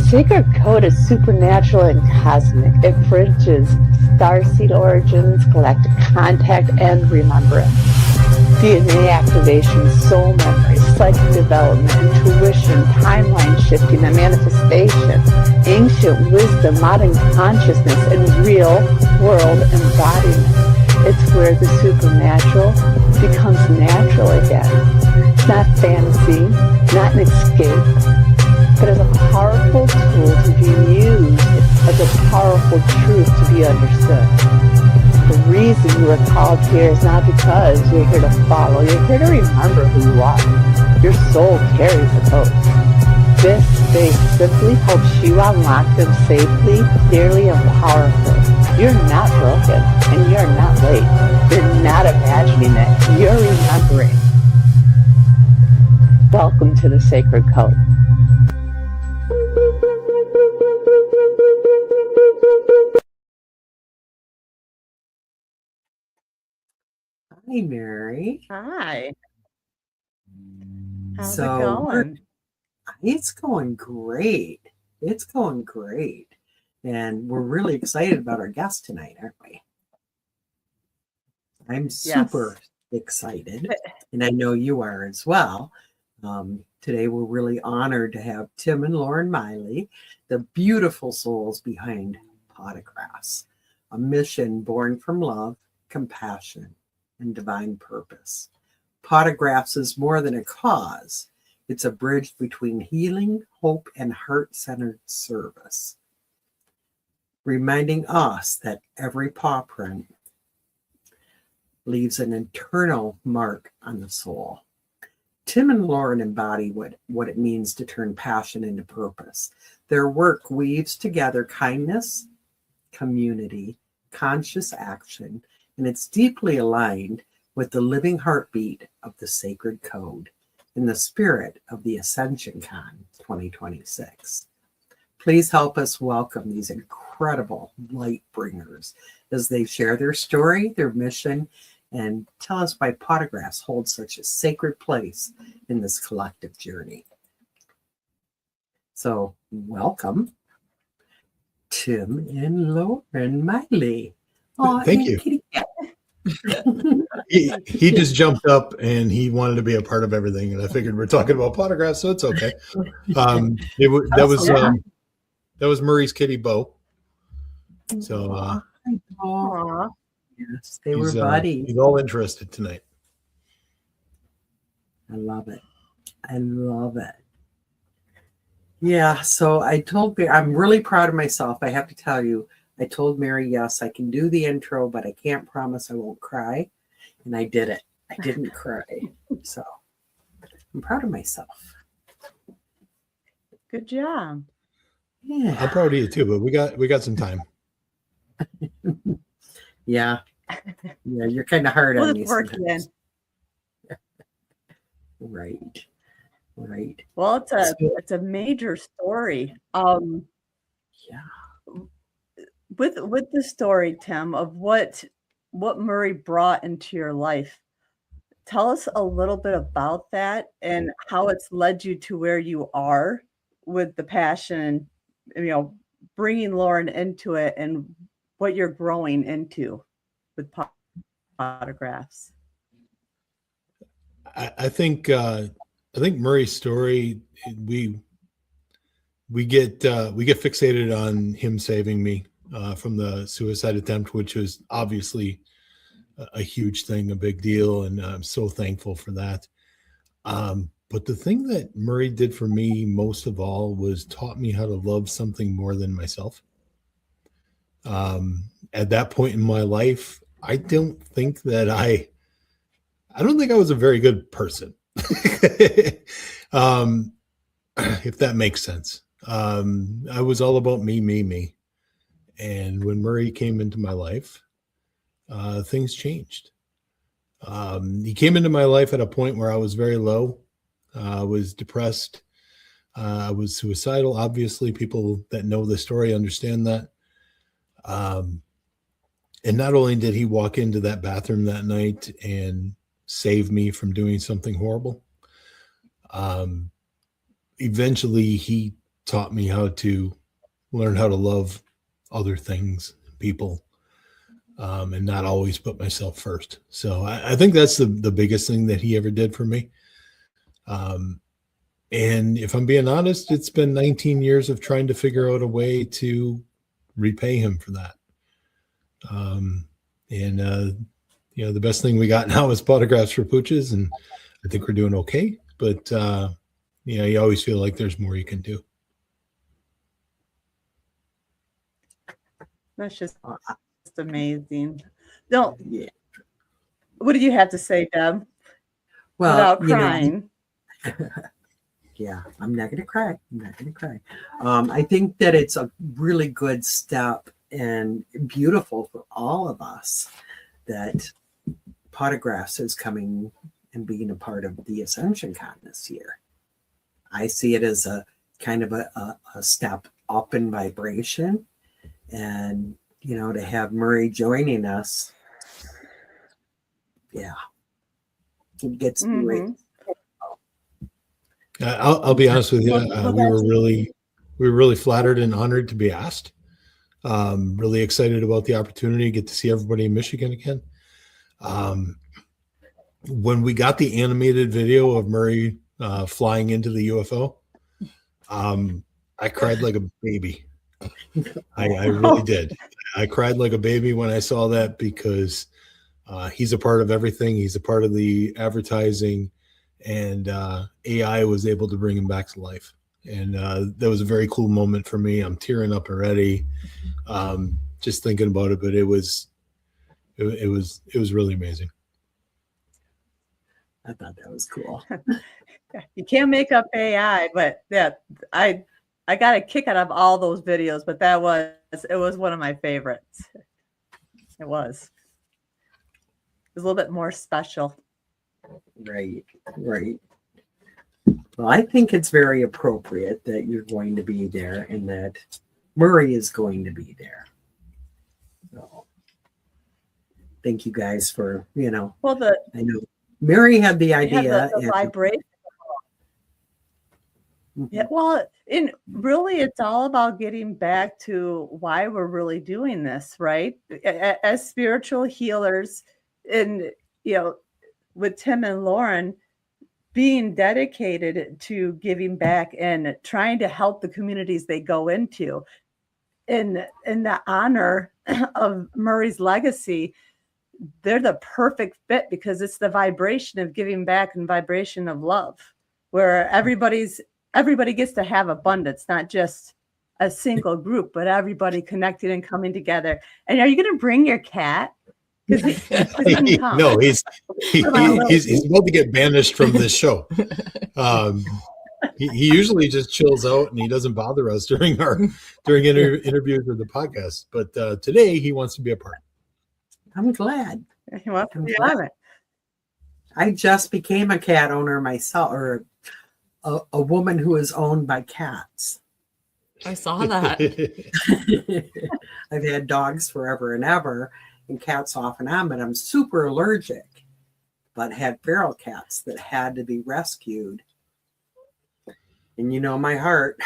sacred code is supernatural and cosmic. It bridges starseed origins, galactic contact, and remembrance. DNA activation, soul memory, psychic development, intuition, timeline shifting, and manifestation, ancient wisdom, modern consciousness, and real-world embodiment. It's where the supernatural becomes natural again. It's not fantasy, not an escape, but as a powerful tool to be used, as a powerful truth to be understood. The reason you are called here is not because you're here to follow. You're here to remember who you are. Your soul carries the code. This space simply helps you unlock them safely, clearly, and powerfully. You're not broken, and you're not late. You're not imagining it. You're remembering. Welcome to the Sacred Code. Hi, Mary. Hi. How's it going? It's going great. It's going great. And we're really excited about our guest tonight, aren't we? I'm super excited, and I know you are as well. Today, we're really honored to have Tim and Lauren Miley, the beautiful souls behind Pawtographs, a mission born from love, compassion, and divine purpose. Pawtographs is more than a cause. It's a bridge between healing, hope, and heart-centered service, reminding us that every paw print leaves an eternal mark on the soul. Tim and Lauren embody what it means to turn passion into purpose. Their work weaves together kindness, community, conscious action, and it's deeply aligned with the living heartbeat of the sacred code in the spirit of the Ascension-Con 2026. Please help us welcome these incredible light bringers as they share their story, their mission, and tell us why Pawtographs hold such a sacred place in this collective journey. So welcome, Tim and Lauren Miley. Oh, thank you. He just jumped up and he wanted to be a part of everything, and I figured we're talking about Pawtographs, so it's okay. That was Murray's kitty Bo. So yes, they were buddies. He's all interested tonight. I love it. I love it. Yeah, so I'm really proud of myself. I have to tell you, I told Mary, yes, I can do the intro, but I can't promise I won't cry. And I did it. I didn't cry. So I'm proud of myself. Good job. Yeah. I'm proud of you too, but we got some time. Yeah. Yeah, you're kind of hard on me sometimes. Right. Well, it's a major story. Yeah. With the story, Tim, of what Murray brought into your life, tell us a little bit about that and how it's led you to where you are with the passion, bringing Lauren into it and what you're growing into with Pawtographs. I think Murray's story, we get fixated on him saving me from the suicide attempt, which was obviously a huge thing, a big deal, and I'm so thankful for that. But the thing that Murray did for me most of all was taught me how to love something more than myself. At that point in my life, I don't think I was a very good person. If that makes sense. I was all about me. And when Murray came into my life, things changed. He came into my life at a point where I was very low. I was depressed. I was suicidal. Obviously, people that know the story understand that. And not only did he walk into that bathroom that night and save me from doing something horrible, eventually he taught me how to learn how to love other things, people, and not always put myself first. So I think that's the biggest thing that he ever did for me. And if I'm being honest, it's been 19 years of trying to figure out a way to repay him for that. The best thing we got now is Pawtographs for Pooches, and I think we're doing okay. But you always feel like there's more you can do. That's just amazing. Don't. Yeah. What do you have to say, Deb? Well, without crying. Yeah, I'm not going to cry. I think that it's a really good step and beautiful for all of us that Pawtographs is coming and being a part of the Ascension-Con this year. I see it as a kind of a step up in vibration, and to have Murray joining us, yeah, it gets great. I'll be honest with you. We were really flattered and honored to be asked. Really excited about the opportunity to get to see everybody in Michigan again. When we got the animated video of Murray flying into the UFO, I cried like a baby. I really did. I cried like a baby when I saw that because he's a part of everything. He's a part of the advertising, and AI was able to bring him back to life. And that was a very cool moment for me. I'm tearing up already, just thinking about it. But it was really amazing. I thought that was cool. You can't make up AI, but yeah, I got a kick out of all those videos. But it was one of my favorites. It was a little bit more special. Right. Well, I think it's very appropriate that you're going to be there and that Murray is going to be there. So, thank you guys for, Well, I know Mary had the idea. The vibration. Yeah, well, really, it's all about getting back to why we're really doing this, right? As spiritual healers, and with Tim and Lauren, being dedicated to giving back and trying to help the communities they go into. In the honor of Murray's legacy, they're the perfect fit because it's the vibration of giving back and vibration of love, where everybody gets to have abundance, not just a single group, but everybody connected and coming together. And are you going to bring your cat? No, he's about to get banished from this show. He usually just chills out and he doesn't bother us during interviews or the podcast. But today he wants to be a part. I'm glad. He wants to be on it. I just became a cat owner myself, or a woman who is owned by cats. I saw that. I've had dogs forever and ever, and cats off and on, but I'm super allergic. But had feral cats that had to be rescued. And my heart.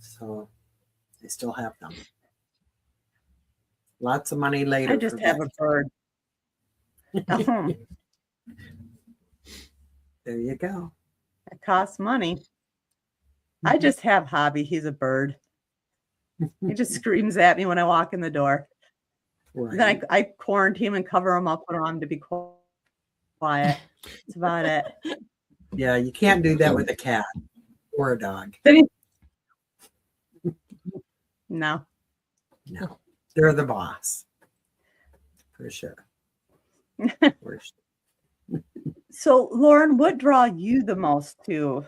So I still have them. Lots of money later. I just have a bird. There you go. It costs money. I just have Hobby. He's a bird. He just screams at me when I walk in the door. Right. Then I quarantine him and cover him up, put him on to be quiet. That's about it. Yeah, you can't do that with a cat or a dog. No. They're the boss. For sure. So, Lauren, what draw you the most to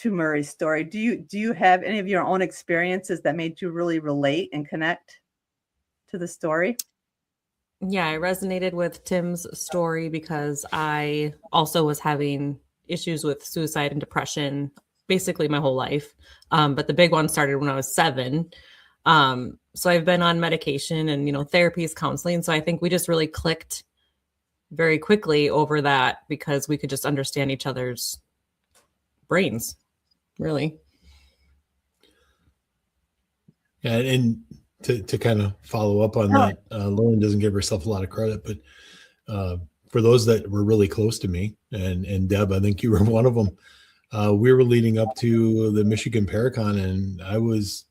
Murray's story? Do you have any of your own experiences that made you really relate and connect to the story? Yeah, I resonated with Tim's story because I also was having issues with suicide and depression basically my whole life. But the big one started when I was 7. So I've been on medication and, therapies, counseling. So I think we just really clicked very quickly over that because we could just understand each other's brains, really. And to kind of follow up on that, Lauren doesn't give herself a lot of credit, but for those that were really close to me, and Deb, I think you were one of them. We were leading up to the Michigan Paracon, and I was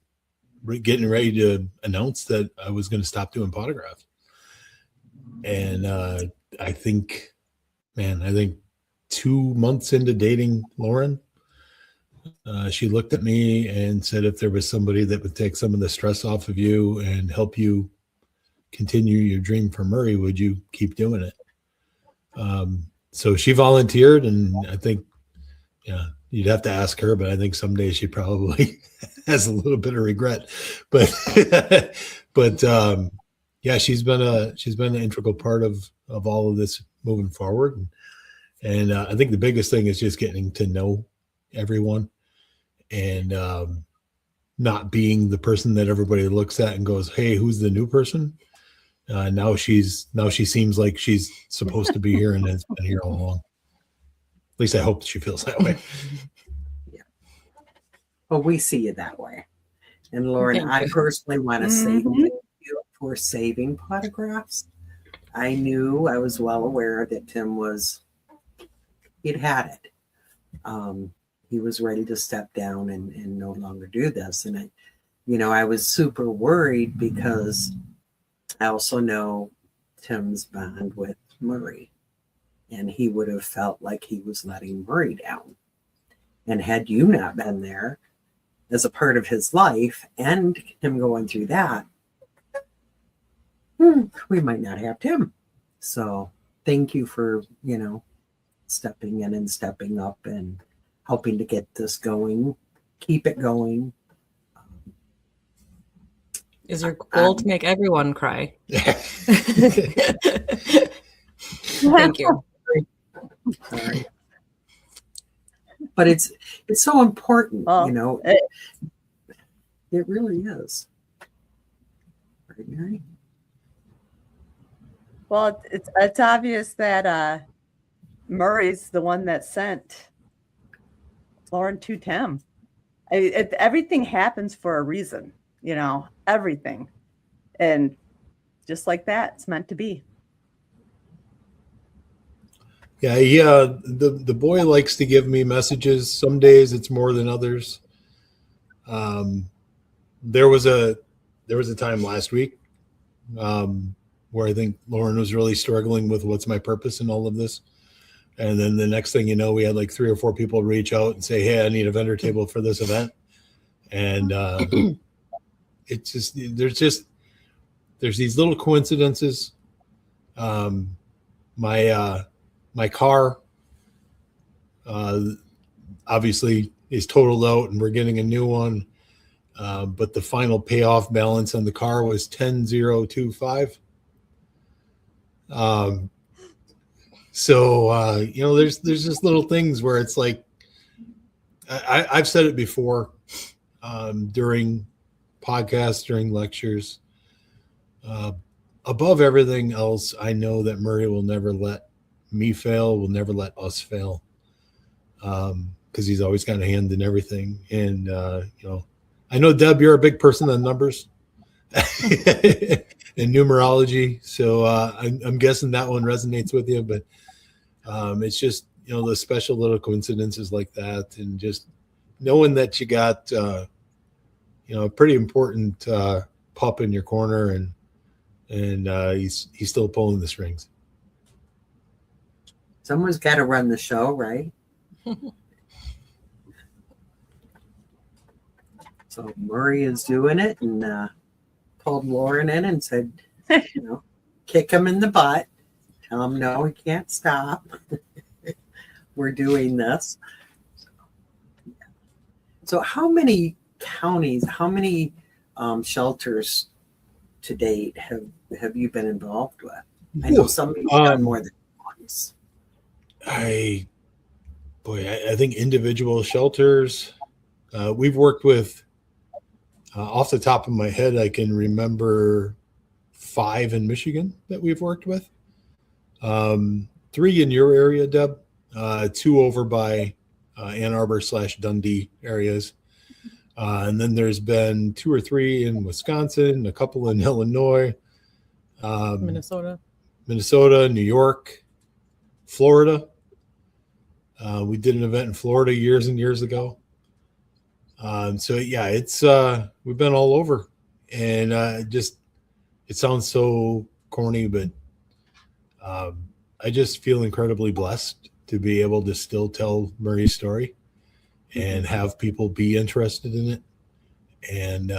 getting ready to announce that I was going to stop doing Pawtographs. And I think 2 months into dating Lauren, she looked at me and said, if there was somebody that would take some of the stress off of you and help you continue your dream for Murray, would you keep doing it? So she volunteered, and I think, yeah, you'd have to ask her, but I think someday she probably has a little bit of regret. But yeah, she's been an integral part of all of this moving forward. And I think the biggest thing is just getting to know everyone, and not being the person that everybody looks at and goes, "Hey, who's the new person?" Now she seems like she's supposed to be here and has been here all along. At least I hope she feels that way. Yeah. Well, we see you that way. And Lauren, Thank I you. personally want to say thank you for saving Pawtographs. I was well aware that Tim he'd had it. He was ready to step down and no longer do this. And I was super worried because I also know Tim's bond with Murray, and he would have felt like he was letting Murray down. And had you not been there as a part of his life and him going through that, we might not have Tim. So thank you for, stepping in and stepping up and helping to get this going, keep it going. Is your goal to make everyone cry? Thank you. Sorry. But it's so important, it really is. Right, Mary? Well, it's obvious that Murray's the one that sent Lauren to Tim. Everything happens for a reason, everything. And just like that, it's meant to be. Yeah, the boy likes to give me messages. Some days it's more than others. There was a time last week where I think Lauren was really struggling with what's my purpose in all of this. And then the next thing you know, we had like 3 or 4 people reach out and say, "Hey, I need a vendor table for this event." And it's just there's these little coincidences. My car obviously is totaled out, and we're getting a new one. But the final payoff balance on the car was 10,025. So there's just little things where it's like I've said it before during podcasts, during lectures. Above everything else, I know that Murray will never let me fail, will never let us fail, because he's always got a hand in everything. And I know, Deb, you're a big person on numbers and numerology, so I'm guessing that one resonates with you. But it's just the special little coincidences like that, and just knowing that you got a pretty important pup in your corner, and he's still pulling the strings. Someone's got to run the show, right? So Murray is doing it, and pulled Lauren in and said, kick him in the butt. Tell him, no, he can't stop. We're doing this. So how many counties, how many shelters to date have you been involved with? I know somebody's done more than once. I think individual shelters, we've worked with, off the top of my head, I can remember 5 in Michigan that we've worked with. 3 in your area, Deb, 2 over by Ann Arbor / Dundee areas. And then there's been 2 or 3 in Wisconsin, a couple in Illinois, Minnesota, New York, Florida. We did an event in Florida years and years ago. So yeah, it's we've been all over, and it sounds so corny, but I just feel incredibly blessed to be able to still tell Murray's story and have people be interested in it, and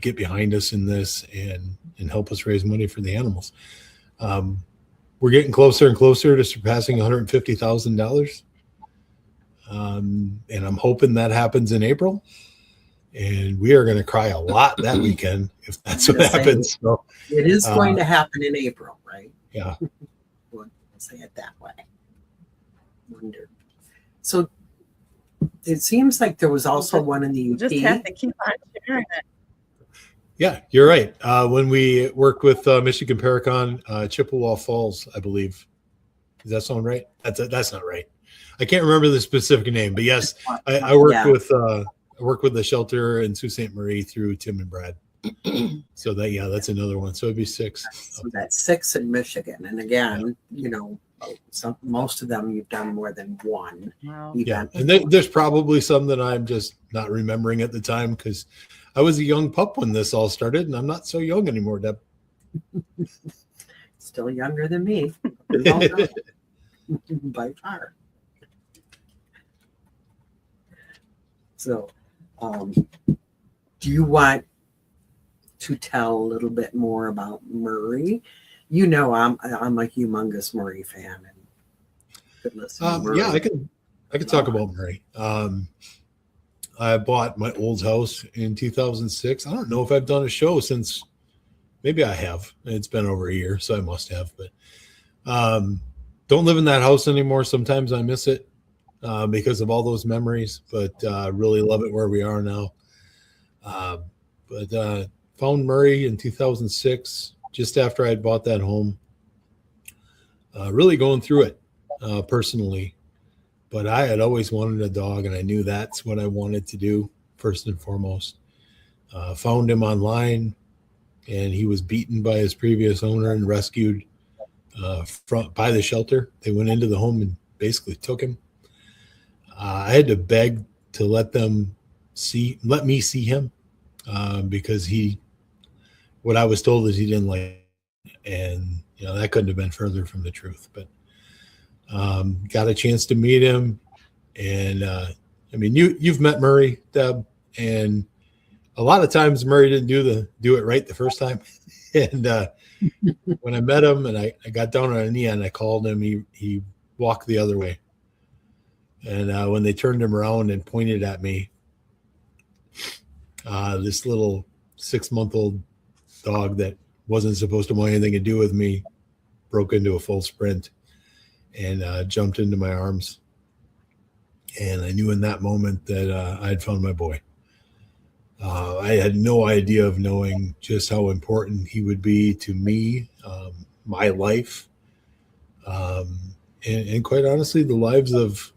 get behind us in this and help us raise money for the animals. We're getting closer and closer to surpassing $150,000. And I'm hoping that happens in April. And we are going to cry a lot that weekend if that's what happens. So, it is going to happen in April, right? Yeah. We'll say it that way. Wonder. So it seems like there was also one in the UP. Just have to keep on sharing it. Yeah, you're right. When we worked with Michigan Paracon, Chippewa Falls, I believe. Does that sound right? That's not right. I can't remember the specific name, but yes, I worked with the shelter in Sault Ste. Marie through Tim and Brad. So that's another one. So it'd be 6. So that's 6 in Michigan, and again, most of them you've done more than one. Wow. Yeah, and there's probably some that I'm just not remembering at the time because I was a young pup when this all started, and I'm not so young anymore, Deb. Still younger than me, by far. So, do you want to tell a little bit more about Murray? I'm a humongous Murray fan, and could listen to Murray. Yeah, I could talk about Murray. I bought my old house in 2006. I don't know if I've done a show since. Maybe I have. It's been over a year, so I must have. But don't live in that house anymore. Sometimes I miss it because of all those memories. But really love it where we are now. But found Murray in 2006, just after I'd bought that home. Really going through it personally. But I had always wanted a dog, and I knew that's what I wanted to do first and foremost. Found him online, and he was beaten by his previous owner and rescued by the shelter. They went into the home and basically took him. I had to beg to let me see him because what I was told is he didn't like it. And that couldn't have been further from the truth. But got a chance to meet him, and you've met Murray, Deb, and a lot of times Murray didn't do it right the first time. And when I met him and I got down on a knee and I called him, he walked the other way. And when they turned him around and pointed at me, this little 6-month-old dog that wasn't supposed to want anything to do with me broke into a full sprint and jumped into my arms. And I knew in that moment that I had found my boy. I had no idea of knowing just how important he would be to me, my life, and quite honestly, the lives of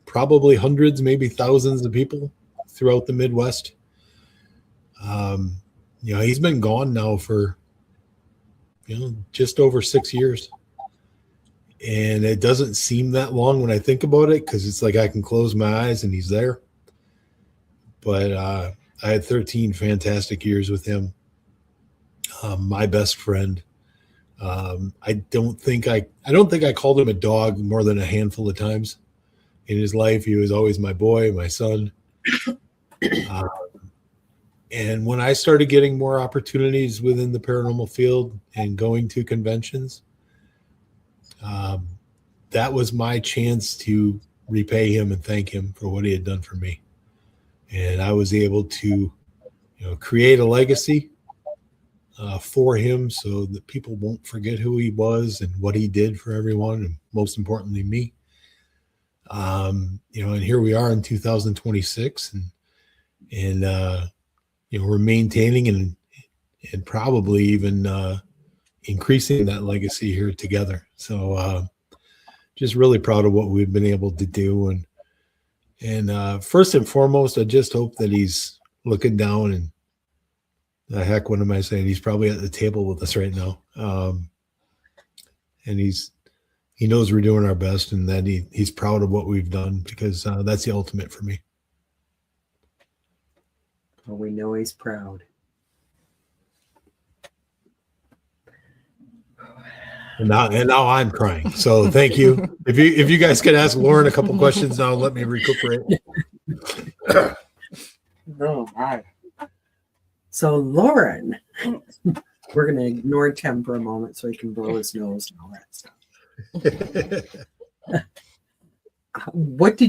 probably hundreds, maybe thousands of people throughout the Midwest. He's been gone now for, just over 6 years. And it doesn't seem that long when I think about it, because it's like I can close my eyes and he's there. But I had 13 fantastic years with him. My best friend. I don't think I called him a dog more than a handful of times in his life. He was always my boy, my son. And when I started getting more opportunities within the paranormal field and going to conventions, that was my chance to repay him and thank him for what he had done for me. And I was able to, create a legacy for him so that people won't forget who he was and what he did for everyone, and most importantly, me. And here we are in 2026, and we're maintaining and probably even increasing that legacy here together. So just really proud of what we've been able to do. And And first and foremost, I just hope that he's looking down and heck, what am I saying? He's probably at the table with us right now. And he knows we're doing our best and that he's proud of what we've done, because that's the ultimate for me. Well, we know he's proud. And now I'm crying. So thank you. If you guys could ask Lauren a couple questions now, let me recuperate. Oh my. So Lauren, we're gonna ignore Tim for a moment so he can blow his nose and all that stuff. What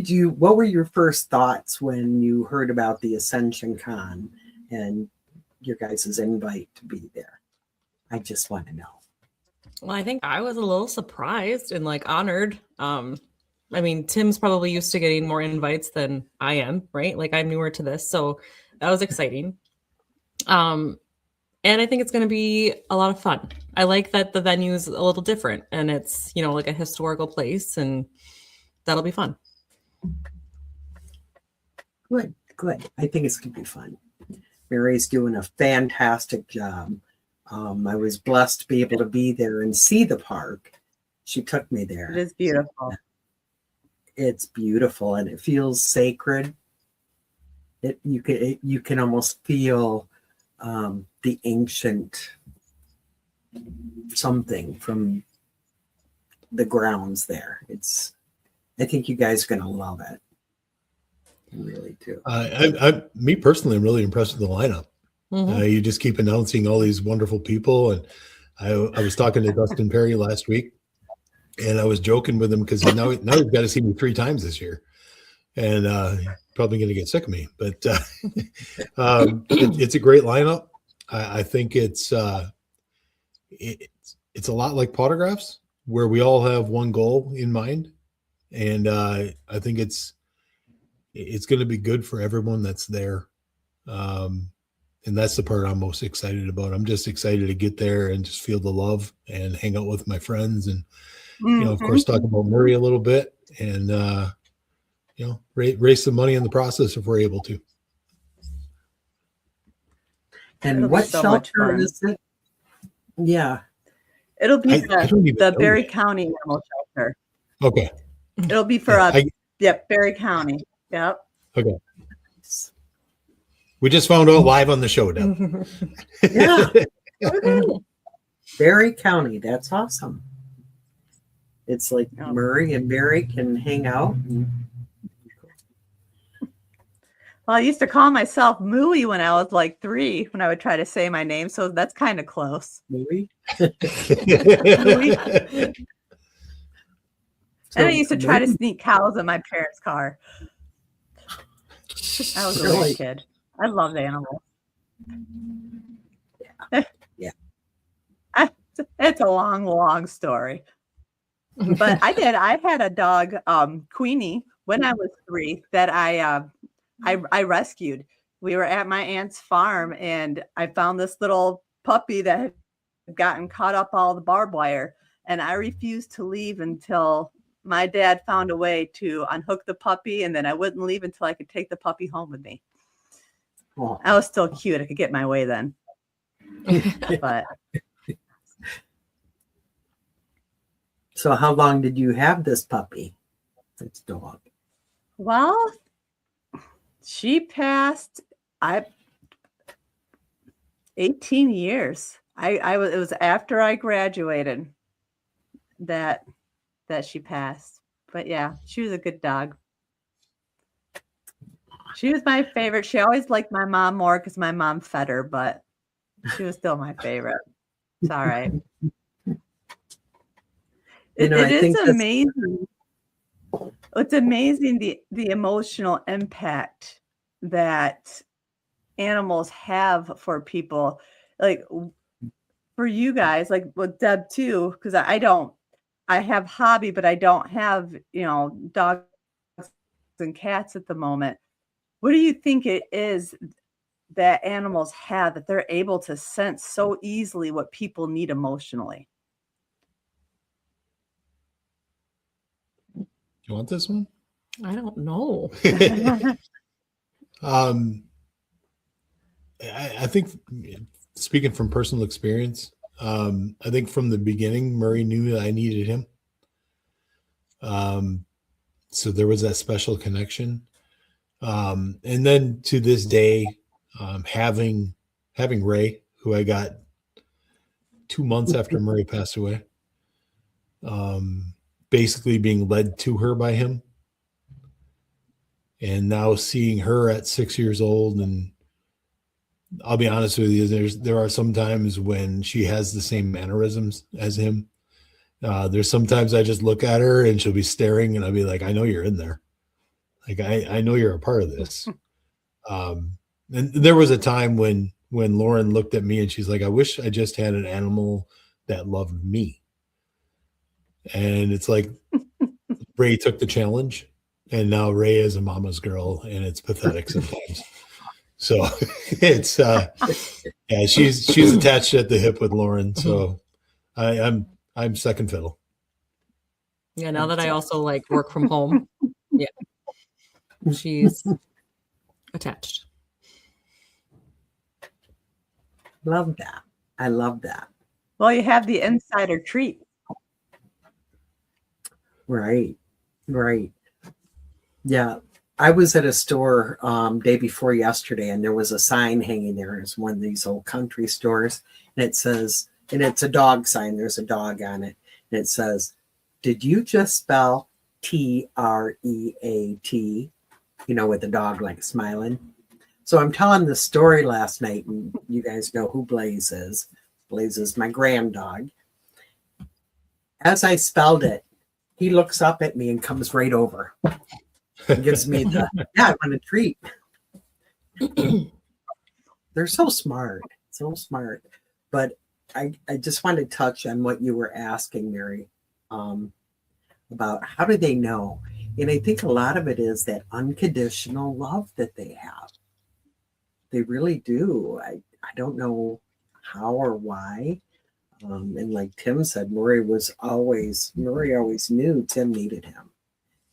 were your first thoughts when you heard about the Ascension-Con and your guys' invite to be there? I just want to know. Well, I think I was a little surprised and like honored. I mean, Tim's probably used to getting more invites than I am, right? Like I'm newer to this, so that was exciting. And I think it's going to be a lot of fun. I like that the venue is a little different and it's, like a historical place, and that'll be fun. Good. I think it's going to be fun. Mary's doing a fantastic job. I was blessed to be able to be there and see the park. She took me there. It is beautiful. It's beautiful and it feels sacred. You can almost feel the ancient something from the grounds there. I think you guys are going to love it. I really do. Me personally, I'm really impressed with the lineup. Mm-hmm. You just keep announcing all these wonderful people. And I was talking to Dustin Perry last week, and I was joking with him because now he's got to see me 3 times this year. And probably going to get sick of me. But it's a great lineup. I think it's a lot like Pawtographs, where we all have one goal in mind. And I think it's going to be good for everyone that's there. And that's the part I'm most excited about. I'm just excited to get there and just feel the love and hang out with my friends and, of course, talk about Murray a little bit and, raise some money in the process if we're able to. And what shelter is it? Yeah. It'll be the Berry County Animal Shelter. Okay. It'll be for Berry County. Yep. Okay. We just found out live on the show, Deb. Yeah. Berry County. That's awesome. It's like Murray and Barry can hang out. Well, I used to call myself Mooey when I was like 3, when I would try to say my name. So that's kind of close. Mooey? Mooey. And I used to try to sneak cows in my parents' car. I was a little kid. I loved animals. Yeah. It's a long, long story. But I had a dog, Queenie, when I was 3 that I rescued. We were at my aunt's farm and I found this little puppy that had gotten caught up all the barbed wire. And I refused to leave until my dad found a way to unhook the puppy. And then I wouldn't leave until I could take the puppy home with me. Oh. I was still cute. I could get my way then. But so how long did you have this puppy? This dog? Well, she passed 18 years. It was after I graduated that she passed. But yeah, she was a good dog. She was my favorite. She always liked my mom more because my mom fed her, but she was still my favorite. It's all right. It is amazing. It's amazing the emotional impact that animals have for people. Like for you guys, like with Deb too, because I have hobby, but I don't have, dogs and cats at the moment. What do you think it is that animals have that they're able to sense so easily what people need emotionally? You want this one? I don't know. I think, speaking from personal experience, I think from the beginning, Murray knew that I needed him. So there was that special connection. And then to this day, having Ray, who I got 2 months after Murray passed away, basically being led to her by him. And now seeing her at 6 years old, and I'll be honest with you, there are some times when she has the same mannerisms as him. There's sometimes I just look at her and she'll be staring and I'll be like, I know you're in there. Like, I know you're a part of this. And there was a time when Lauren looked at me and she's like, I wish I just had an animal that loved me. And it's like, Ray took the challenge, and now Ray is a mama's girl, and it's pathetic sometimes. So it's yeah, she's attached at the hip with Lauren. So I'm second fiddle. Yeah, now that I also like work from home, yeah, she's attached. Love that. I love that. Well, you have the insider treat. Right. Yeah. I was at a store day before yesterday, and there was a sign hanging there. It's one of these old country stores, and it says, and it's a dog sign. There's a dog on it, and it says, "Did you just spell TREAT?" With the dog like smiling. So I'm telling the story last night, and you guys know who Blaze is. Blaze is my grand dog. As I spelled it, he looks up at me and comes right over. And gives me the, yeah, I want a treat. They're so smart. But I just want to touch on what you were asking, Mary, about how do they know? And I think a lot of it is that unconditional love that they have. They really do. I don't know how or why. And like Tim said, Murray always knew Tim needed him.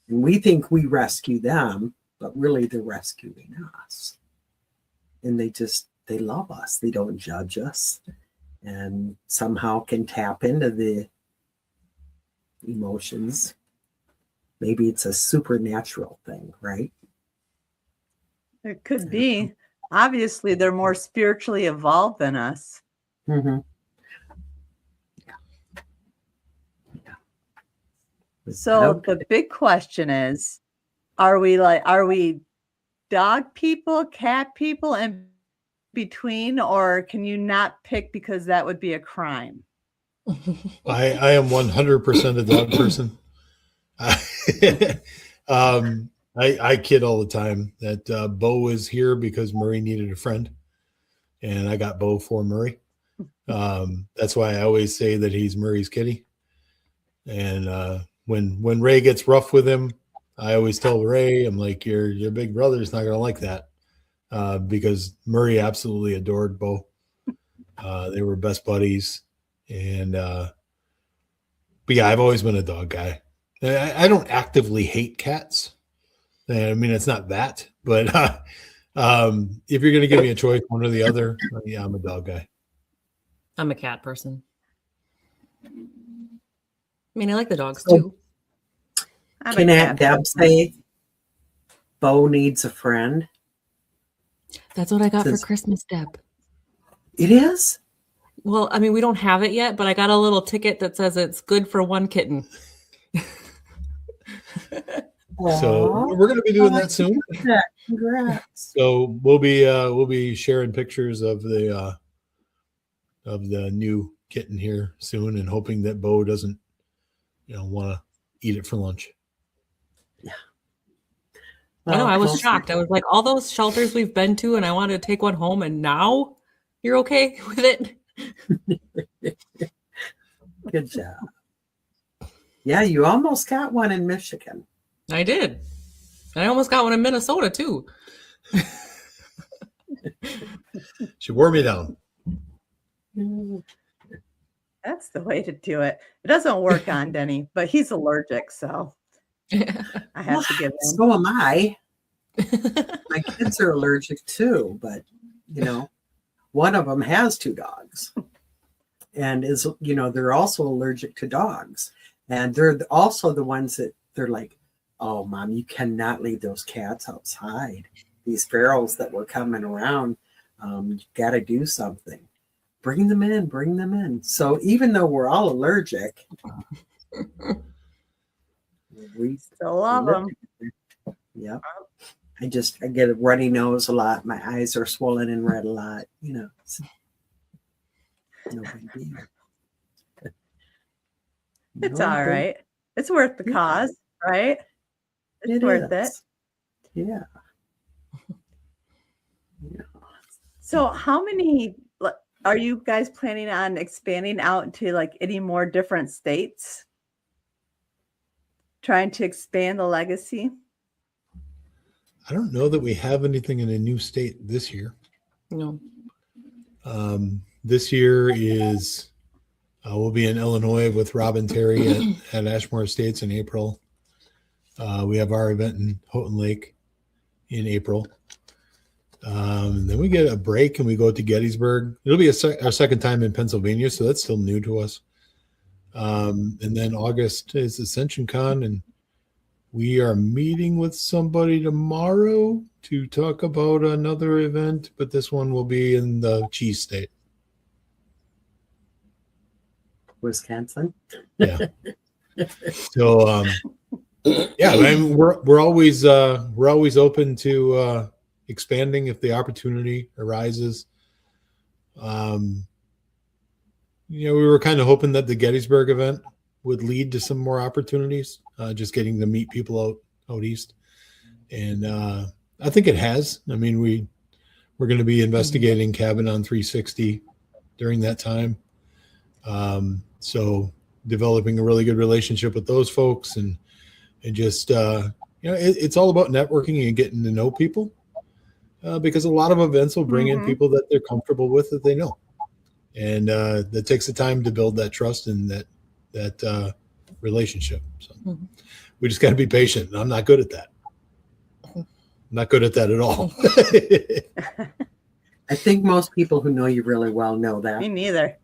And we think we rescue them, but really they're rescuing us. And they love us. They don't judge us, and somehow can tap into the emotions. Maybe it's a supernatural thing, right? It could be. Obviously, they're more spiritually evolved than us. Mm-hmm. So the big question is, are we dog people, cat people, and between, or can you not pick because that would be a crime? I am 100% a dog person. I kid all the time that Bo is here because Murray needed a friend, and I got Bo for Murray. That's why I always say that he's Murray's kitty. And when Ray gets rough with him, I always tell Ray, I'm like, your big brother's not going to like that, because Murray absolutely adored Bo. They were best buddies. And but yeah, I've always been a dog guy. I don't actively hate cats. I mean, it's not that, but if you're going to give me a choice, one or the other, yeah, I'm a dog guy. I'm a cat person. I mean, I like the dogs too. Can Aunt Deb say Bo needs a friend? That's what I got for Christmas, Deb. It is? Well, I mean, we don't have it yet, but I got a little ticket that says it's good for one kitten. So we're going to be doing that soon. Congrats. So we'll be sharing pictures of the new kitten here soon, and hoping that Bo doesn't want to eat it for lunch. Yeah. I know, I was shocked. I was like, all those shelters we've been to, and I wanted to take one home, and now you're okay with it? Good job. Yeah, you almost got one in Michigan. I did. And I almost got one in Minnesota, too. She wore me down. That's the way to do it. It doesn't work on Denny, but he's allergic, so I I have to give in. So am I. My kids are allergic too, but one of them has 2 dogs and is, they're also allergic to dogs. And they're also the ones that they're like, oh, Mom, you cannot leave those cats outside. These ferals that were coming around, you got to do something. Bring them in, bring them in. So even though we're all allergic, we Still love them. Yeah. I get a runny nose a lot. My eyes are swollen and red a lot. It's no big deal. It's all right. It's worth the cause, right? It's worth it. Yeah. So how many are you guys planning on expanding out to like any more different states? Trying to expand the legacy? I don't know that we have anything in a new state this year. No. This year is we'll be in Illinois with Rob and Terry at Ashmore Estates in April. We have our event in Houghton Lake in April. Then we get a break and we go to Gettysburg. It'll be our second time in Pennsylvania, so that's still new to us. And then August is Ascension-Con, and we are meeting with somebody tomorrow to talk about another event, but this one will be in the cheese state. Wisconsin. Yeah. So, yeah, I mean, we're always open to expanding if the opportunity arises. We were kind of hoping that the Gettysburg event would lead to some more opportunities, just getting to meet people out east. And I think it has. I mean, we're going to be investigating Cabin on 360 during that time. So developing a really good relationship with those folks and just, it's all about networking and getting to know people. Because a lot of events will bring in people that they're comfortable with, that they know. And that takes the time to build that trust and that relationship. So we just got to be patient. And I'm not good at that. I'm not good at that at all. I think most people who know you really well know that. Me neither.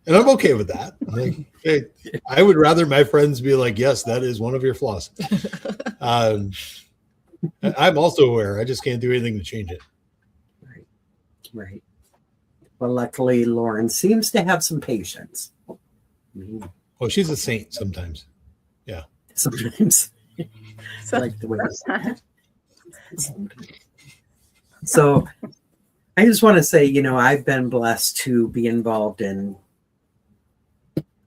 And I'm okay with that. Like, hey, I would rather my friends be like, yes, that is one of your flaws. I'm also aware. I just can't do anything to change it. Right. Well, luckily, Lauren seems to have some patience. Oh, she's a saint sometimes. Yeah. Sometimes. Like the way So I just want to say, I've been blessed to be involved in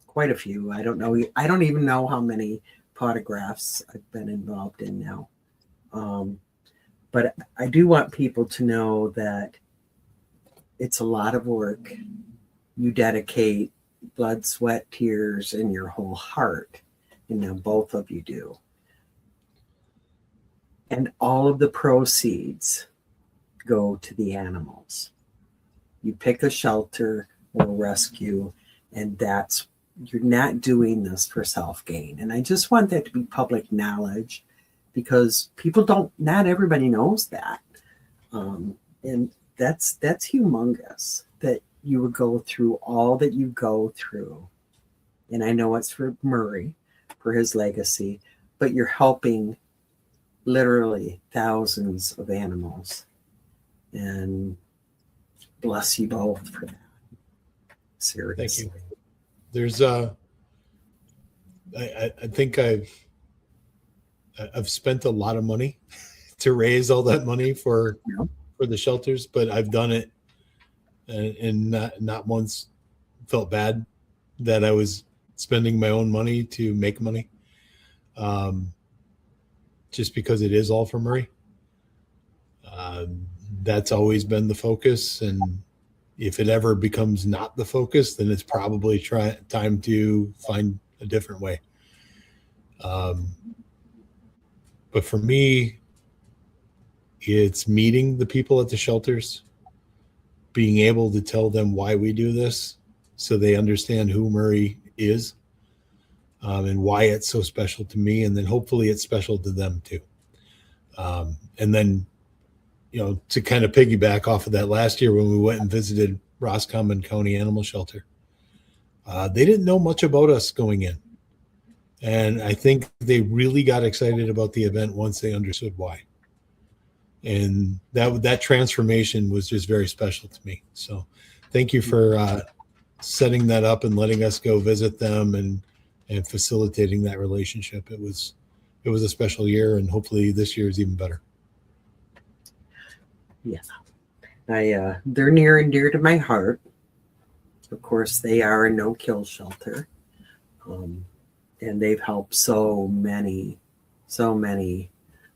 quite a few. I don't even know how many Pawtographs I've been involved in now. But I do want people to know that it's a lot of work. You dedicate blood, sweat, tears, and your whole heart. Both of you do. And all of the proceeds go to the animals. You pick a shelter or rescue, and you're not doing this for self-gain. And I just want that to be public knowledge, because not everybody knows that. And that's humongous, that you would go through all that you go through. And I know it's for Murray, for his legacy, but you're helping literally thousands of animals. And bless you both for that. Seriously. Thank you. There's I think I've spent a lot of money to raise all that money for the shelters, but I've done it and not once felt bad that I was spending my own money to make money. Just because it is all for Murray. That's always been the focus. And if it ever becomes not the focus, then it's probably time to find a different way. But for me, it's meeting the people at the shelters, being able to tell them why we do this so they understand who Murray is. and why it's so special to me. And then hopefully it's special to them too. And then, to kind of piggyback off of that, last year when we went and visited Roscommon County Animal Shelter, they didn't know much about us going in. And I think they really got excited about the event once they understood why. And that transformation was just very special to me. So thank you for setting that up and letting us go visit them and facilitating that relationship. It was a special year, and hopefully this year is even better. Yeah. They're near and dear to my heart. Of course, they are a no-kill shelter. And they've helped so many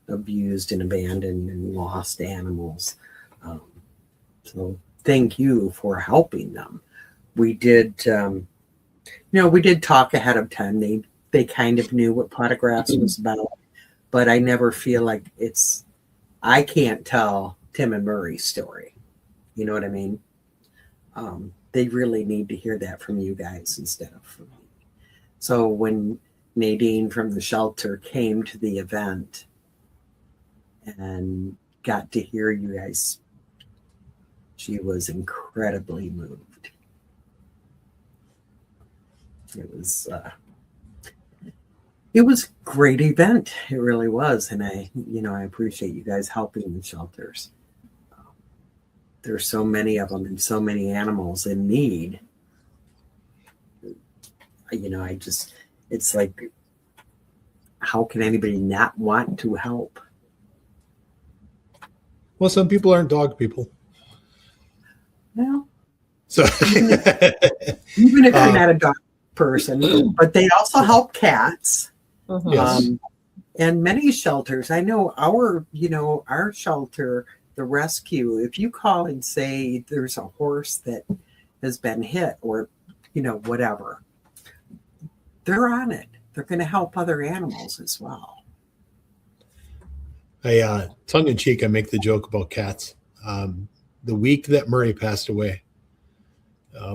abused and abandoned and lost animals. So thank you for helping them. We did, we did talk ahead of time. They kind of knew what Pawtographs was about, but I never feel like I can't tell Tim and Murray's story. You know what I mean? They really need to hear that from you guys instead of from me. So when Nadine from the shelter came to the event and got to hear you guys, she was incredibly moved. It was a great event. It really was. And I appreciate you guys helping the shelters. There's so many of them and so many animals in need. It's like, how can anybody not want to help? Well, some people aren't dog people. Well, So even if you're not a dog person, but they also help cats. yes. And many shelters, I know our shelter, the rescue, if you call and say there's a horse that has been hit or, whatever, they're on it. They're going to help other animals as well. Tongue in cheek, I make the joke about cats. The week that Murray passed away,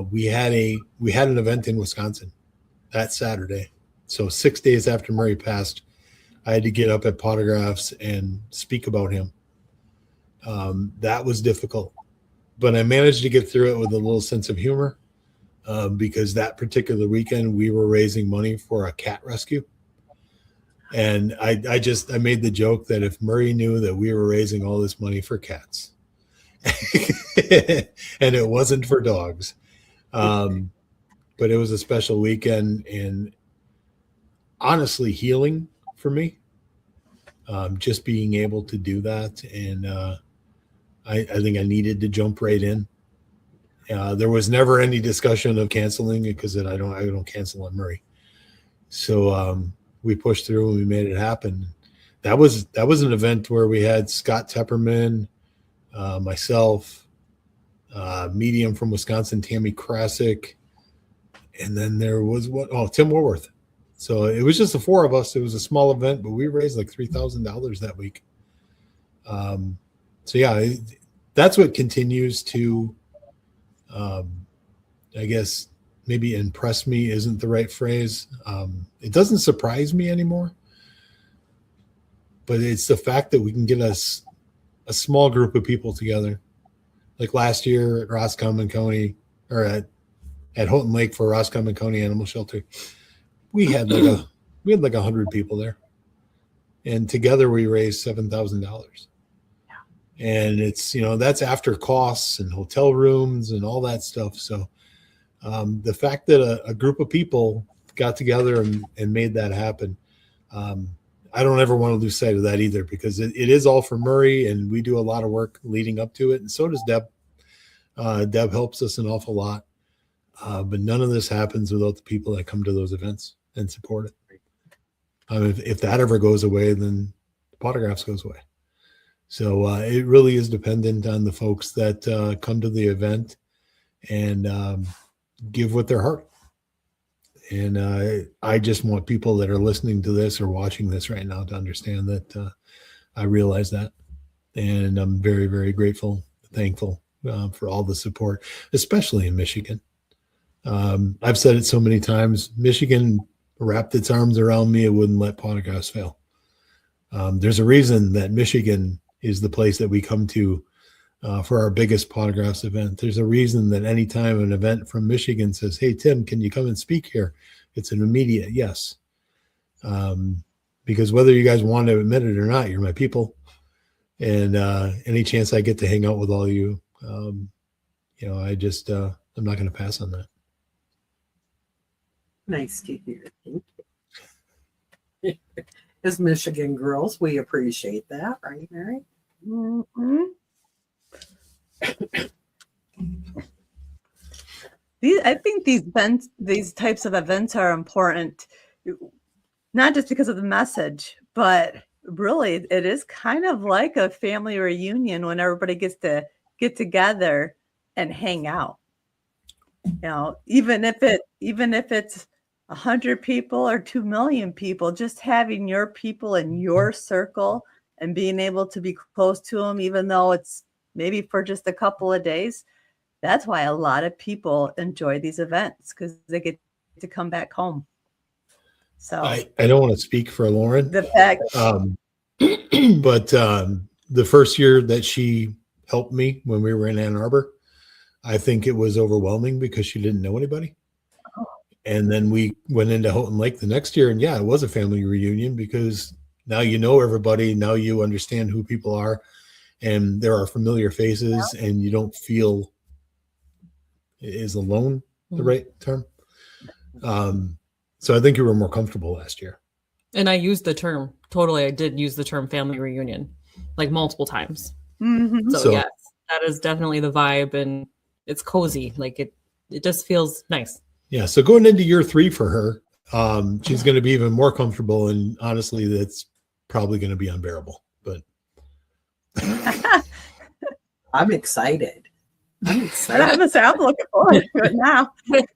we had an event in Wisconsin that Saturday. So 6 days after Murray passed, I had to get up at Pawtographs and speak about him. That was difficult, but I managed to get through it with a little sense of humor. Because that particular weekend we were raising money for a cat rescue. And I made the joke that if Murray knew that we were raising all this money for cats and it wasn't for dogs, but it was a special weekend and honestly healing for me, just being able to do that. And I think I needed to jump right in. There was never any discussion of canceling it because I don't cancel on Murray. So we pushed through and we made it happen. That was an event where we had Scott Tepperman, myself, medium from Wisconsin, Tammy Krasick, and then there was Tim Woolworth. So it was just the four of us. It was a small event, but we raised like $3,000 that week. So yeah, that's what continues to, I guess maybe impress me isn't the right phrase. It doesn't surprise me anymore, but it's the fact that we can get us a small group of people together. Like last year at Roscommon County, or at Houghton Lake for Roscommon County Animal Shelter, we had like 100 people there, and together we raised $7,000. And it's, that's after costs and hotel rooms and all that stuff. So the fact that a group of people got together and made that happen, I don't ever want to lose sight of that either, because it is all for Murray, and we do a lot of work leading up to it. And so does Deb. Deb helps us an awful lot. But none of this happens without the people that come to those events and support it. If that ever goes away, then Pawtographs goes away. So it really is dependent on the folks that come to the event and give with their heart. And I just want people that are listening to this or watching this right now to understand that I realize that. And I'm very, very grateful, thankful for all the support, especially in Michigan. I've said it so many times. Michigan wrapped its arms around me, it wouldn't let Pawtographs fail. There's a reason that Michigan is the place that we come to for our biggest Pawtographs event. There's a reason that anytime an event from Michigan says, "Hey, Tim, can you come and speak here?" It's an immediate yes. Because whether you guys want to admit it or not, you're my people. And any chance I get to hang out with all you, I just, I'm not going to pass on that. Nice to hear. Thank you. As Michigan girls, we appreciate that, right, Mary? Mm-hmm. I think these types of events are important, not just because of the message, but really it is kind of like a family reunion when everybody gets to get together and hang out. Even if it's 100 people or 2 million people, just having your people in your circle and being able to be close to them, even though it's maybe for just a couple of days. That's why a lot of people enjoy these events, because they get to come back home. So I don't want to speak for Lauren, the fact, but the first year that she helped me when we were in Ann Arbor, I think it was overwhelming because she didn't know anybody. And then we went into Houghton Lake the next year, and yeah, it was a family reunion because now you know everybody. Now you understand who people are, and there are familiar faces, and you don't feel, is alone the right term? So I think you were more comfortable last year. And I used the term, I did use the term family reunion like multiple times. mm-hmm. So yes, that is definitely the vibe, and it's cozy. Like it just feels nice. Yeah. So going into year 3 for her, she's going to be even more comfortable, and honestly, that's probably going to be unbearable. But I'm excited. I'm looking forward to it now.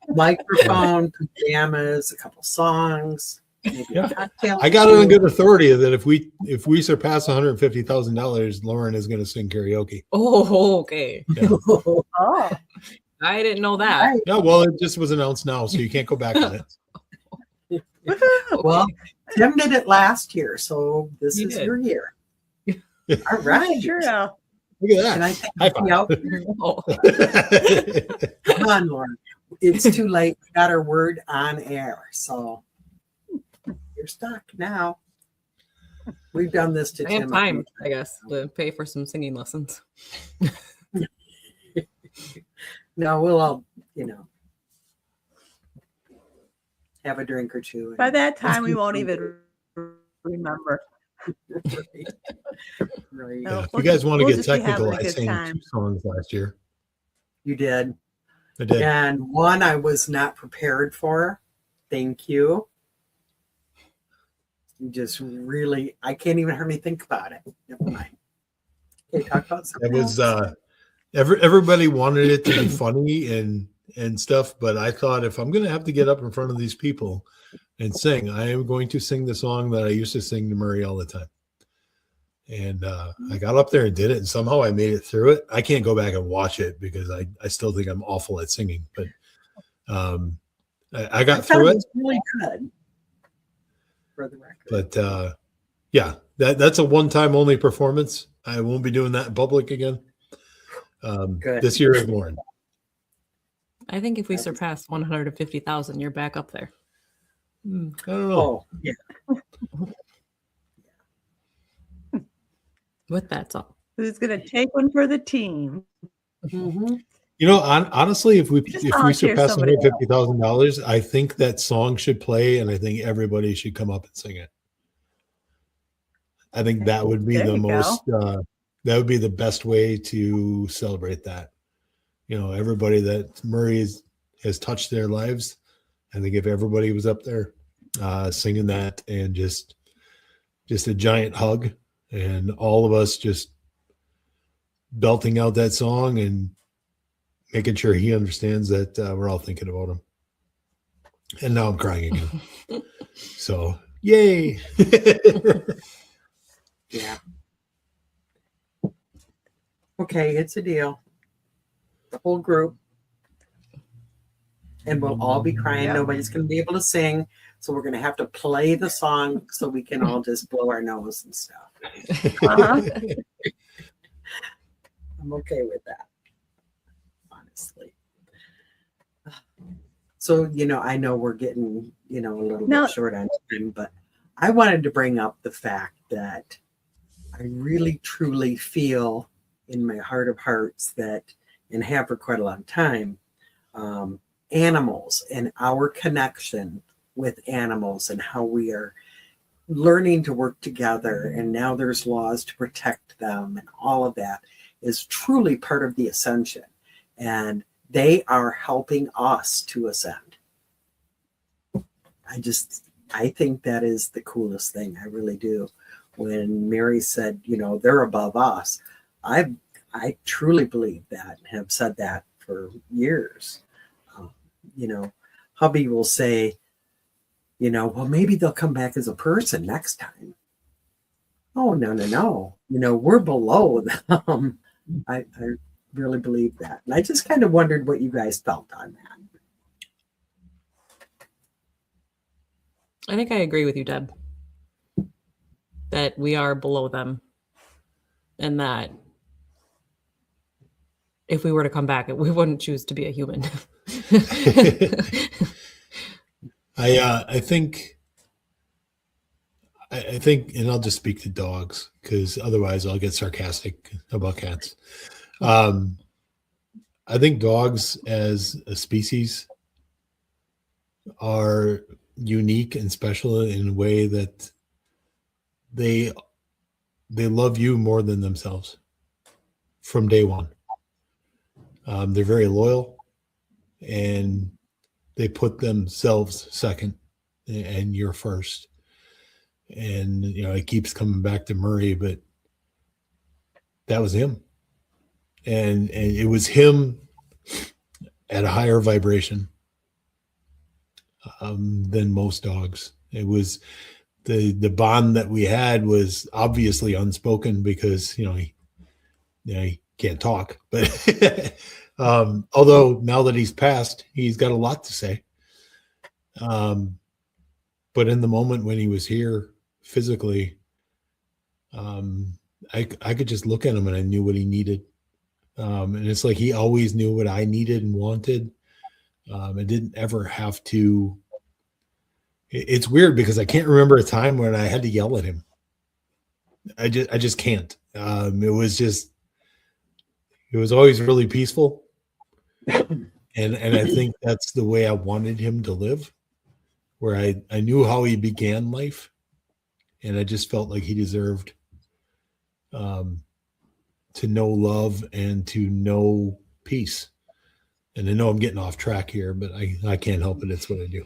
Microphone, pajamas, a couple songs. Maybe a cocktail. I got it on good authority that if we surpass $150,000, Lauren is going to sing karaoke. Oh, okay. Yeah. Oh, I didn't know that. Yeah, well, it just was announced now, so you can't go back on it. Well, Tim did it last year, so this He is did. your year. All right. sure. Look at that. Can I take High you five. out? Oh. Come on, Lauren. It's too late. We got our word on air, so you're stuck now. We've done this to I Tim. have time, I guess, to pay for some singing lessons. No, we'll all, have a drink or two. By that time, we won't even remember. Right. Yeah, if We'll you guys just- want to we'll get just be having technical, a I good sang time. 2 songs last year. You did. I did. And one I was not prepared for. Thank you. You just really, I can't even hardly think about it. Never mind. Okay, talk about It something was else. everybody wanted it to be funny and stuff, but I thought if I'm going to have to get up in front of these people and sing, I am going to sing the song that I used to sing to Murray all the time. And I got up there and did it, and somehow I made it through it. I can't go back and watch it because I still think I'm awful at singing, but I got through it. Was really good. For the record. But yeah, that's a one-time only performance. I won't be doing that in public again. Good. This year is Lauren. I think if we surpass 150,000, you're back up there. I don't know. Oh, yeah. With that song. Who's going to take one for the team? Mm-hmm. You know, honestly, if we volunteer surpass somebody $150,000, I think that song should play, and I think everybody should come up and sing it. I think that would be There the you most. That would be the best way to celebrate that. Everybody that Murray has touched their lives. I think if everybody was up there singing that, and just a giant hug, and all of us just belting out that song and making sure he understands that we're all thinking about him. And now I'm crying again. So, yay. Yeah. Okay, it's a deal. The whole group. And we'll all be crying. Yep. Nobody's going to be able to sing. So we're going to have to play the song so we can all just blow our nose and stuff. Uh-huh. I'm okay with that, honestly. So, I know we're getting, a little No. bit short on time, but I wanted to bring up the fact that I really, truly feel in my heart of hearts that, and have for quite a long time, animals and our connection with animals and how we are learning to work together. And now there's laws to protect them, and all of that is truly part of the ascension. And they are helping us to ascend. I think that is the coolest thing. I really do. When Mary said, they're above us, I truly believe that and have said that for years. Hubby will say, well, maybe they'll come back as a person next time. Oh, no. We're below them. I really believe that. And I just kind of wondered what you guys felt on that. I think I agree with you, Deb, that we are below them, and that if we were to come back, we wouldn't choose to be a human. I think, and I'll just speak to dogs because otherwise I'll get sarcastic about cats. I think dogs as a species are unique and special in a way that they love you more than themselves from day one. They're very loyal, and they put themselves second and you're first. And it keeps coming back to Murray, but that was him. And it was him at a higher vibration than most dogs. It was the bond that we had was obviously unspoken because he can't talk. But although now that he's passed, he's got a lot to say. But in the moment when he was here physically, I could just look at him and I knew what he needed. And it's like he always knew what I needed and wanted. I didn't ever have to. It's weird because I can't remember a time when I had to yell at him. I just can't. It was always really peaceful. And I think that's the way I wanted him to live, where I knew how he began life, and I just felt like he deserved to know love and to know peace. And I know I'm getting off track here, but I can't help it. It's what I do.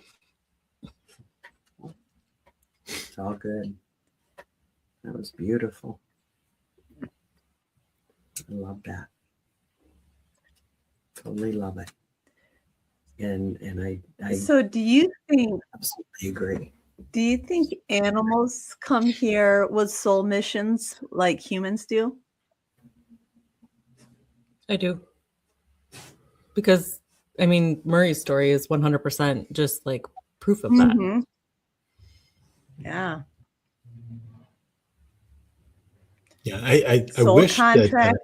It's all good. That was beautiful. I love that. Totally love it. And I So do you think absolutely agree. Animals come here with soul missions like humans do? I do. Because, Murray's story is 100% just like proof of that. Mm-hmm. Yeah. Yeah, I Soul wish contract.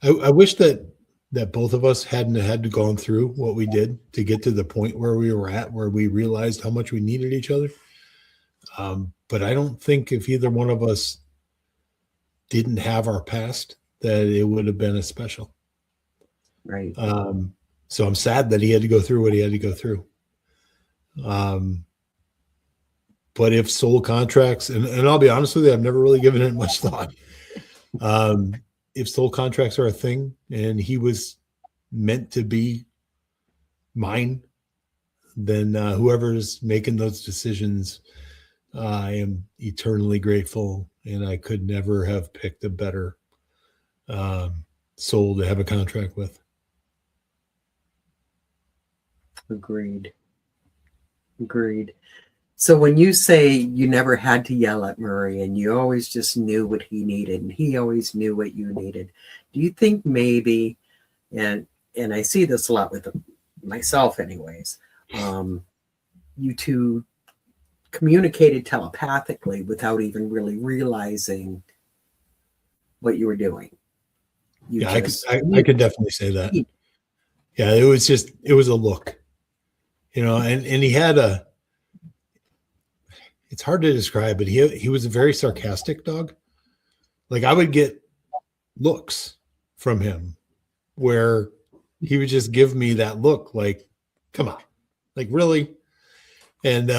I wish that both of us hadn't had to gone through what we did to get to the point where we were at, where we realized how much we needed each other. But I don't think if either one of us didn't have our past, that it would have been as special. Right. So I'm sad that he had to go through what he had to go through. But if soul contracts, and I'll be honest with you, I've never really given it much thought. If soul contracts are a thing and he was meant to be mine, then whoever's making those decisions, I am eternally grateful, and I could never have picked a better soul to have a contract with. Agreed. So when you say you never had to yell at Murray and you always just knew what he needed and he always knew what you needed, do you think maybe, and I see this a lot with myself anyways, You two communicated telepathically without even really realizing what you were doing. I could definitely say that. Yeah, it was a look, and he had it's hard to describe, but he was a very sarcastic dog. Like, I would get looks from him where he would just give me that look like, come on, like, really? And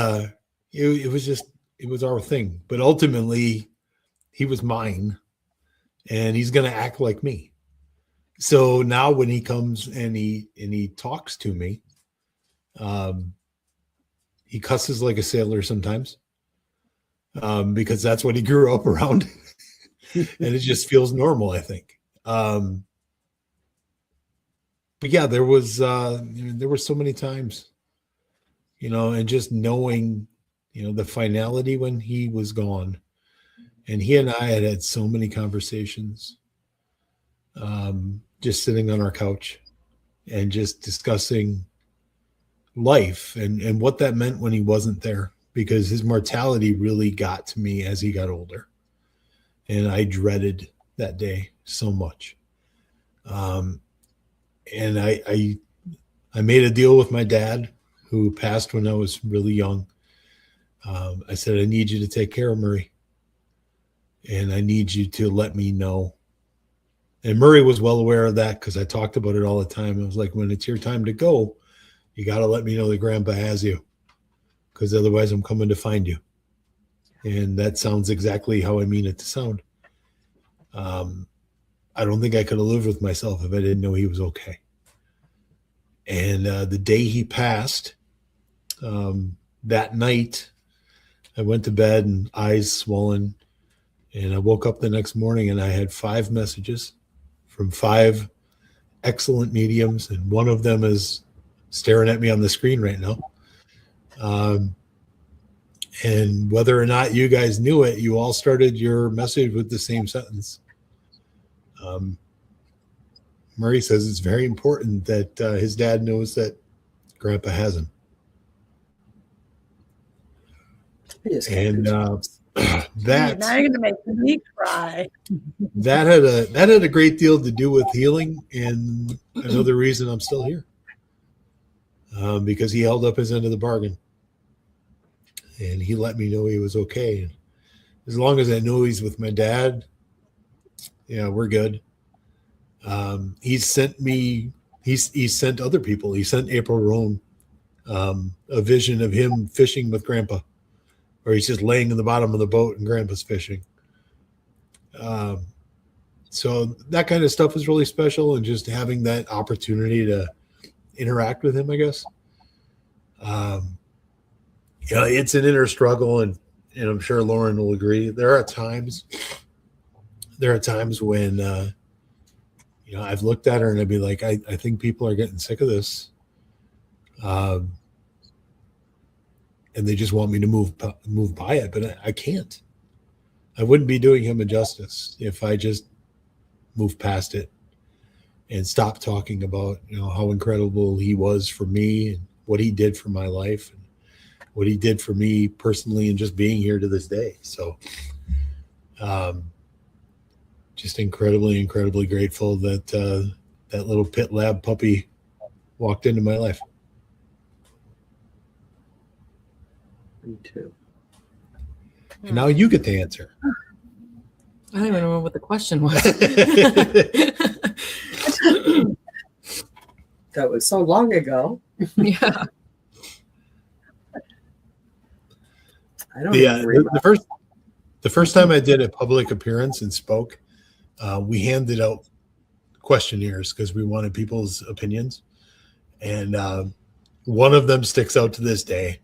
it was our thing. But ultimately, he was mine, and he's going to act like me. So now when he comes and he talks to me, he cusses like a sailor sometimes, because that's what he grew up around. And it just feels normal, I think. But yeah, there were so many times, and just knowing, the finality when he was gone, and he and I had so many conversations, just sitting on our couch and just discussing life and what that meant when he wasn't there, because his mortality really got to me as he got older. And I dreaded that day so much. And I made a deal with my dad, who passed when I was really young. I said, I need you to take care of Murray, and I need you to let me know. And Murray was well aware of that, because I talked about it all the time. I was like, when it's your time to go, you got to let me know that Grandpa has you, because otherwise I'm coming to find you. And that sounds exactly how I mean it to sound. I don't think I could have lived with myself if I didn't know he was okay. And the day he passed, that night, I went to bed and eyes swollen. And I woke up the next morning and I had 5 messages from 5 excellent mediums. And one of them is staring at me on the screen right now. And whether or not you guys knew it, you all started your message with the same sentence. Murray says it's very important that his dad knows that Grandpa has him. And that, now you're gonna make me cry. that had a great deal to do with healing, and another reason I'm still here, because he held up his end of the bargain, and he let me know he was okay. And as long as I know he's with my dad, yeah, we're good. He's sent other people. He sent April Roan a vision of him fishing with Grandpa, or he's just laying in the bottom of the boat and Grandpa's fishing. So that kind of stuff is really special, and just having that opportunity to interact with him, I guess. It's an inner struggle, and I'm sure Lauren will agree. There are times when I've looked at her and I'd be like, I think people are getting sick of this. And they just want me to move by it, but I can't. I wouldn't be doing him a justice if I just moved past it and stopped talking about, how incredible he was for me and what he did for my life and what he did for me personally, and just being here to this day. So, just incredibly, incredibly grateful that that little pit lab puppy walked into my life. Me too. And now you get the answer. I don't even remember what the question was. That was so long ago. Yeah. I don't agree. The first time I did a public appearance and spoke, we handed out questionnaires because we wanted people's opinions. And one of them sticks out to this day.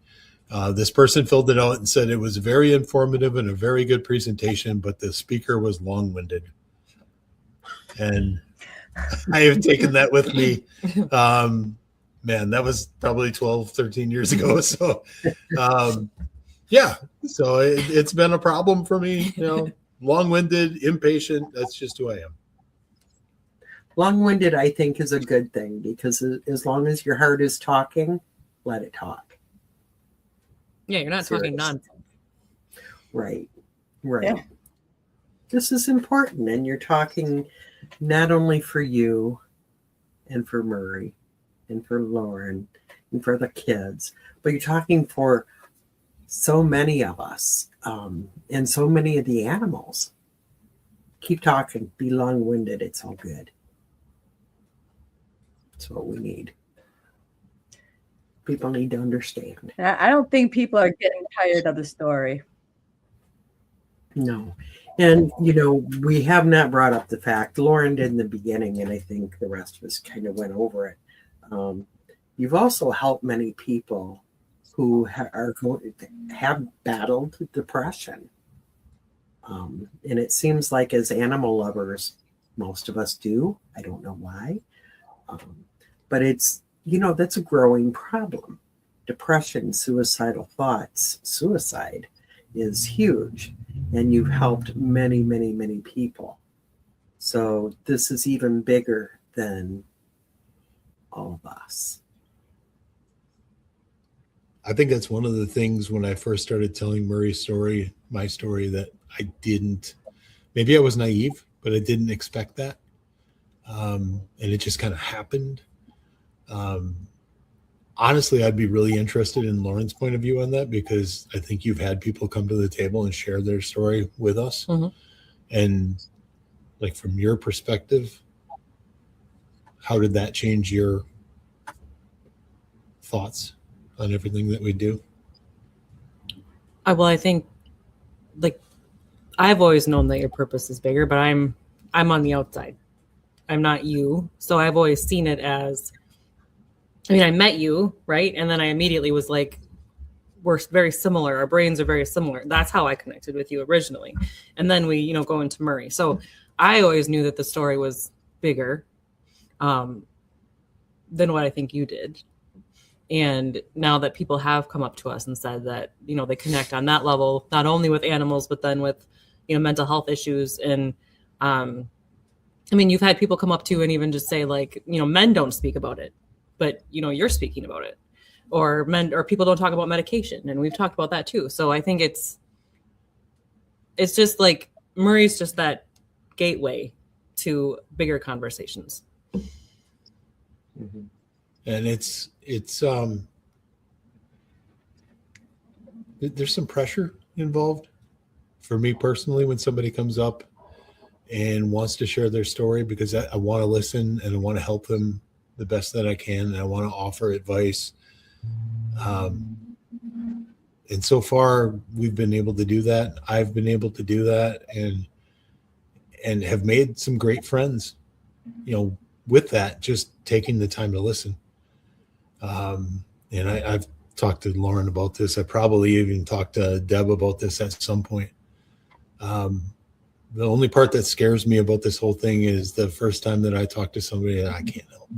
This person filled it out and said it was very informative and a very good presentation, but the speaker was long-winded. And I have taken that with me. Man, that was probably 12, 13 years ago. So, yeah. So it's been a problem for me, long-winded, impatient. That's just who I am. Long-winded, I think, is a good thing, because as long as your heart is talking, let it talk. Yeah, you're not talking Serious. nonsense. Right. Right. Yeah. This is important. And you're talking not only for you and for Murray and for Lauren and for the kids, but you're talking for so many of us and so many of the animals. Keep talking. Be long-winded. It's all good. That's what we need. People need to understand. I don't think people are getting tired of the story. No. And, we have not brought up the fact, Lauren did in the beginning, and I think the rest of us kind of went over it. You've also helped many people who have battled depression. And it seems like as animal lovers, most of us do. I don't know why. But it's, that's a growing problem. Depression, suicidal thoughts, suicide is huge. And you've helped many, many, many people. So this is even bigger than all of us. I think that's one of the things when I first started telling Murray's story, my story, that I didn't, maybe I was naive, but I didn't expect that. And it just kind of happened. Honestly, I'd be really interested in Lauren's point of view on that, because I think you've had people come to the table and share their story with us. Mm-hmm. And like, from your perspective, how did that change your thoughts on everything that we do? Well, I think, like, I've always known that your purpose is bigger, but I'm on the outside. I'm not you. So I've always seen it as, I met you, right? And then I immediately was like, we're very similar. Our brains are very similar. That's how I connected with you originally. And then we, go into Murray. So I always knew that the story was bigger than what I think you did. And now that people have come up to us and said that, they connect on that level, not only with animals, but then with, mental health issues. And, you've had people come up to you and even just say, like, men don't speak about it, but, you're speaking about it, or people don't talk about medication. And we've talked about that too. So I think it's just like, Murray's just that gateway to bigger conversations. Mm-hmm. And it's there's some pressure involved for me personally when somebody comes up and wants to share their story, because I want to listen and I want to help them the best that I can, and I want to offer advice. And so far we've been able to do that. I've been able to do that, and have made some great friends, with that, just taking the time to listen. And I've talked to Lauren about this. I probably even talked to Deb about this at some point. The only part that scares me about this whole thing is the first time that I talk to somebody that I can't help.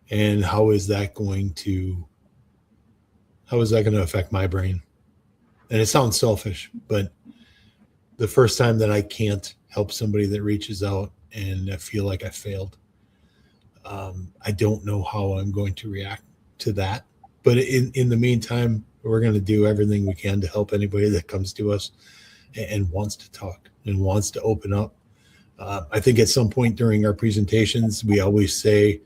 And how is that going to affect my brain? And it sounds selfish, but the first time that I can't help somebody that reaches out and I feel like I failed, I don't know how I'm going to react to that. But in the meantime, we're going to do everything we can to help anybody that comes to us and wants to talk and wants to open up. I think at some point during our presentations, we always say,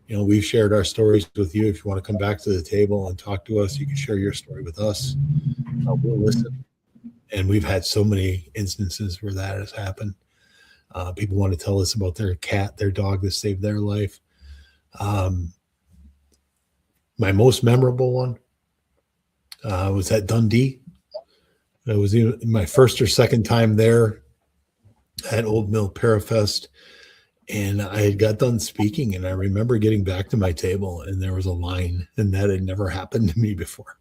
we've shared our stories with you. If you want to come back to the table and talk to us, you can share your story with us. We'll listen. And we've had so many instances where that has happened. People want to tell us about their cat, their dog that saved their life. My most memorable one was at Dundee. It was my first or second time there at Old Mill Parafest. And I had got done speaking, and I remember getting back to my table, and there was a line, and that had never happened to me before.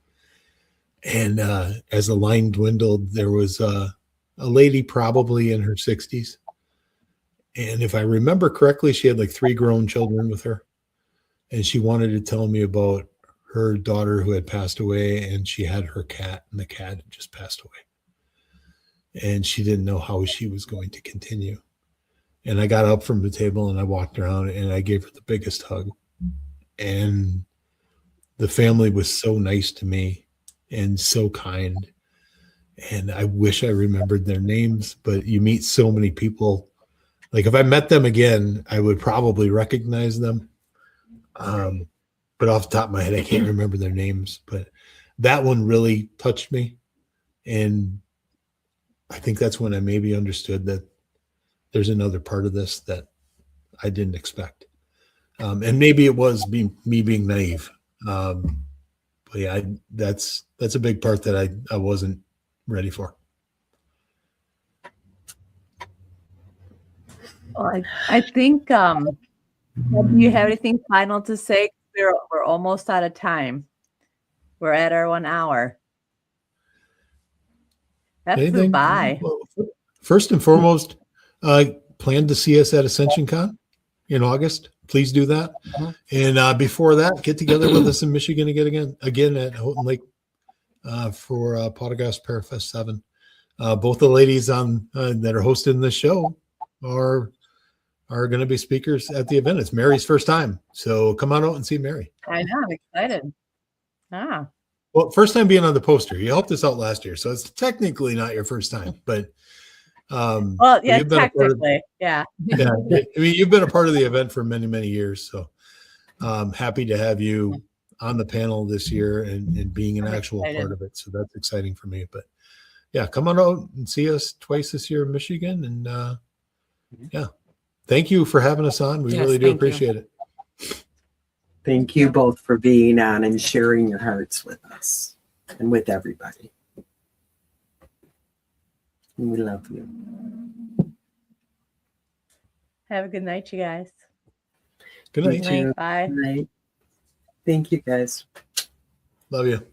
And as the line dwindled, there was a lady probably in her 60s. And if I remember correctly, she had like 3 grown children with her. And she wanted to tell me about her daughter who had passed away, and she had her cat, and the cat had just passed away. And she didn't know how she was going to continue. And I got up from the table and I walked around and I gave her the biggest hug. And the family was so nice to me and so kind. And I wish I remembered their names, but you meet so many people. Like if I met them again, I would probably recognize them. But off the top of my head, I can't remember their names. But that one really touched me. And I think that's when I maybe understood that there's another part of this that I didn't expect. And maybe it was me being naive. But yeah, that's a big part that I wasn't ready for. Well, I think do you have anything final to say? We're almost out of time. We're at our 1 hour. That flew by. Well, first and foremost, plan to see us at Ascension-Con in August. Please do that. And before that, get together with us in Michigan again at Houghton Lake for Pawtographs Parafest 7. Both the ladies that are hosting this show are going to be speakers at the event. It's Mary's first time, so come on out and see Mary. I know, I'm excited. Well, first time being on the poster. You helped us out last year, so it's technically not your first time, but well, yeah, technically, yeah. Yeah, I mean, you've been a part of the event for many, many years, so happy to have you on the panel this year and being an actual part of it. So that's exciting for me. But yeah, come on out and see us twice this year in Michigan, and yeah, thank you for having us on. We really do appreciate it. Thank you both for being on and sharing your hearts with us and with everybody. And we love you. Have a good night, you guys. Good night. You too. Bye. Good night. Thank you, guys. Love you.